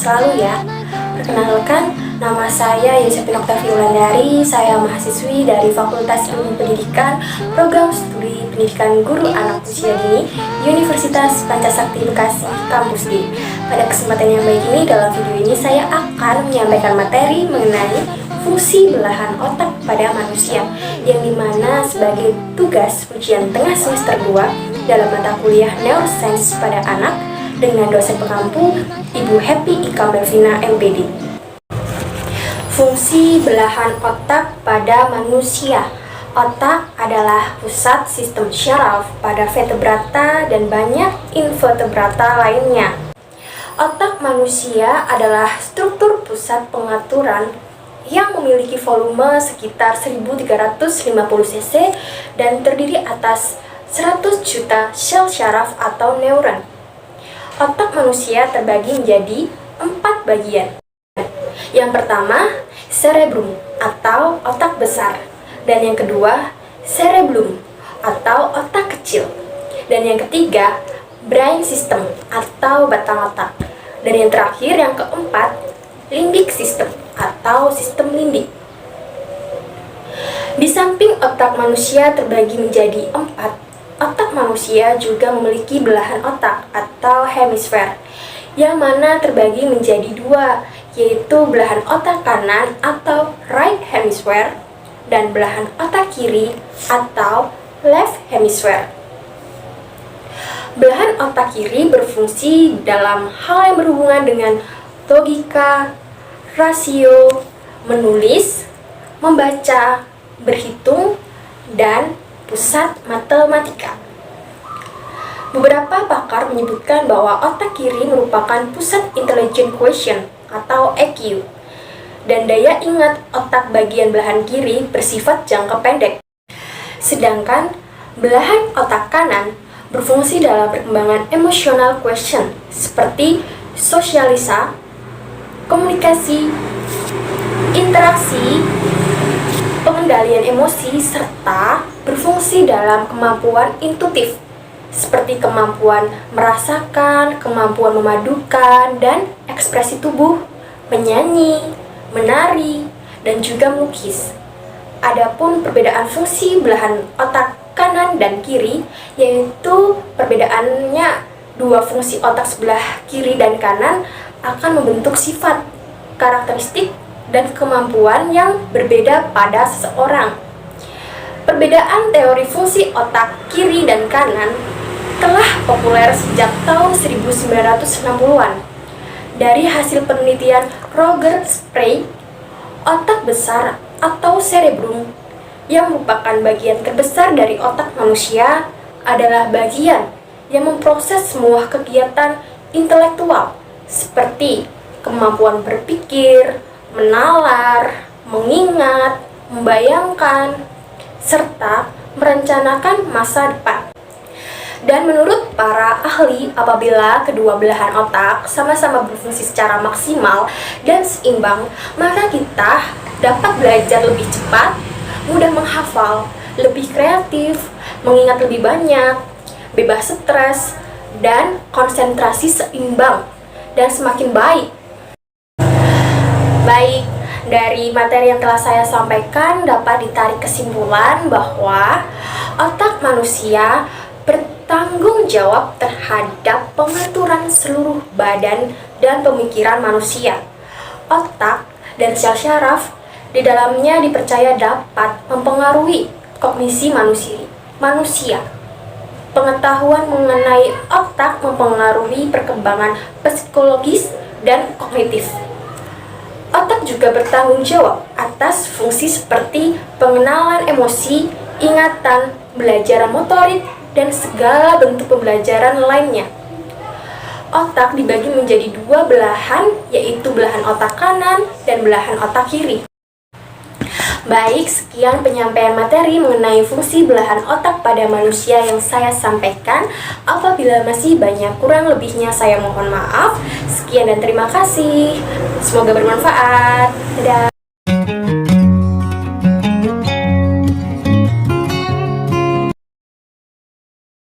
selalu ya. Perkenalkan, nama saya Yosepin Octavia Wulandari. Saya mahasiswi dari Fakultas Ilmu Pendidikan, Program Studi Pendidikan Guru Anak Usia Dini, Universitas Pancasakti Bekasi, Kampus D. Pada kesempatan yang baik ini, dalam video ini saya akan menyampaikan materi mengenai fungsi belahan otak pada manusia, yang dimana sebagai tugas ujian tengah semester 2 dalam mata kuliah Neuroscience pada anak dengan dosen pengampu Ibu Happy Ika Melvina MPD. Fungsi belahan otak pada manusia. Otak adalah pusat sistem syaraf pada vertebrata dan banyak invertebrata lainnya. Otak manusia adalah struktur pusat pengaturan yang memiliki volume sekitar 1350 cc dan terdiri atas 100 juta sel syaraf atau neuron. Otak manusia terbagi menjadi 4 bagian. Yang pertama, cerebrum atau otak besar, dan yang kedua, cerebellum atau otak kecil, dan yang ketiga, brain system atau batang otak, dan yang terakhir, yang keempat, limbic system atau sistem limbik. Di samping otak manusia terbagi menjadi 4, otak manusia juga memiliki belahan otak atau hemisfer, yang mana terbagi menjadi 2, yaitu belahan otak kanan atau right hemisphere dan belahan otak kiri atau left hemisphere. Belahan otak kiri berfungsi dalam hal yang berhubungan dengan logika, rasio, menulis, membaca, berhitung, dan pusat matematika. Beberapa pakar menyebutkan bahwa otak kiri merupakan pusat intelligent quotient atau EQ, dan daya ingat otak bagian belahan kiri bersifat jangka pendek. Sedangkan belahan otak kanan berfungsi dalam perkembangan emosional quotient seperti sosialisa, komunikasi, interaksi, pengendalian emosi, serta berfungsi dalam kemampuan intuitif seperti kemampuan merasakan, kemampuan memadukan, dan ekspresi tubuh, menyanyi, menari, dan juga melukis. Adapun perbedaan fungsi belahan otak kanan dan kiri, yaitu perbedaannya dua fungsi otak sebelah kiri dan kanan akan membentuk sifat, karakteristik, dan kemampuan yang berbeda pada seseorang. Perbedaan teori fungsi otak kiri dan kanan telah populer sejak tahun 1960-an. Dari hasil penelitian Roger Sprague, otak besar atau cerebrum, yang merupakan bagian terbesar dari otak manusia, adalah bagian yang memproses semua kegiatan intelektual seperti kemampuan berpikir, menalar, mengingat, membayangkan, serta merencanakan masa depan. Dan menurut para ahli, apabila kedua belahan otak sama-sama berfungsi secara maksimal dan seimbang, maka kita dapat belajar lebih cepat, mudah menghafal, lebih kreatif, mengingat lebih banyak, bebas stres, dan konsentrasi seimbang dan semakin baik. Baik, dari materi yang telah saya sampaikan dapat ditarik kesimpulan bahwa otak manusia bertanggung jawab terhadap pengaturan seluruh badan dan pemikiran manusia. Otak dan sel syaraf di dalamnya dipercaya dapat mempengaruhi kognisi manusia. Pengetahuan mengenai otak mempengaruhi perkembangan psikologis dan kognitif. Otak juga bertanggung jawab atas fungsi seperti pengenalan emosi, ingatan, belajar motorik, dan segala bentuk pembelajaran lainnya. Otak dibagi menjadi 2 belahan, yaitu belahan otak kanan dan belahan otak kiri. Baik, sekian penyampaian materi mengenai fungsi belahan otak pada manusia yang saya sampaikan. Apabila masih banyak kurang lebihnya, saya mohon maaf. Sekian dan terima kasih. Semoga bermanfaat. Dadah.